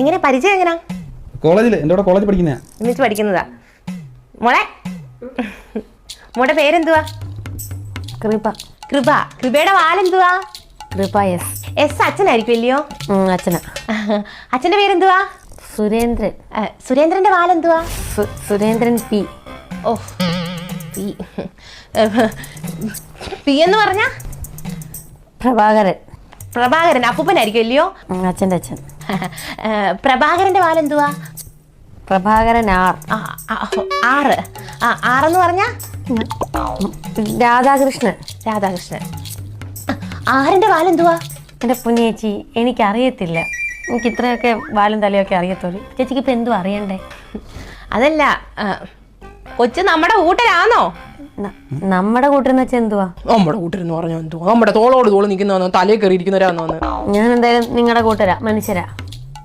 എങ്ങനെ പരിചയം എങ്ങനാ? കോളേജിൽ എൻ്റെ കൂടെ കോളേജിൽ പഠിക്കുന്നതാ. ഒന്നിച്ച് പഠിക്കുന്നതാ. മോളെ മോടെ പേരെന്തുവാ? കൃപ. കൃപ. കൃപയുടെ വാലെന്തുവാ? കൃപ എസ്. എസ് അച്ഛനായിരിക്കും ഇല്ലയോ? അച്ഛനാ. അച്ഛന്റെ പേരെന്തുവാ? സുരേന്ദ്രൻ. സുരേന്ദ്രന്റെ വാലെന്തുവാ? സുരേന്ദ്രൻ പി. ഓ പി. പി എന്ന് പറഞ്ഞ പ്രഭാകരൻ. പ്രഭാകരൻ അപ്പൂപ്പനായിരിക്കും ഇല്ലയോ? അച്ഛൻ്റെ അച്ഛൻ. പ്രഭാകരന്റെ വാലെന്തുവാ? പ്രഭാകരൻ ആർ. ആറ്. ആറെന്ന് പറഞ്ഞ രാധാകൃഷ്ണൻ. രാധാകൃഷ്ണൻ. ആറിന്റെ വാലെന്തുവാ? എൻ്റെ പൊന്നേച്ചി എനിക്കറിയത്തില്ല. എനിക്ക് ഇത്രയൊക്കെ വാലും തലയൊക്കെ അറിയത്തുള്ളൂ. ചേച്ചിക്ക് ഇപ്പം എന്തും അറിയണ്ടേ? അതല്ല, കൊച്ചു നമ്മുടെ കൂട്ടരാന്നോ? നമ്മുടെ കൂട്ടരെന്ന് വെച്ചാൽ എന്തുവാ? നമ്മുടെ കൂട്ടരെന്ന് പറഞ്ഞാൽ എന്തുവാ? നമ്മുടെ തോളോട് തോള് നിൽക്കുന്നതാണോ? തലയിൽ കയറിയിരിക്കുന്നവരാന്നോ? ഞാൻ എന്തായാലും നിങ്ങളുടെ കൂട്ടരാ, മനുഷ്യരാ.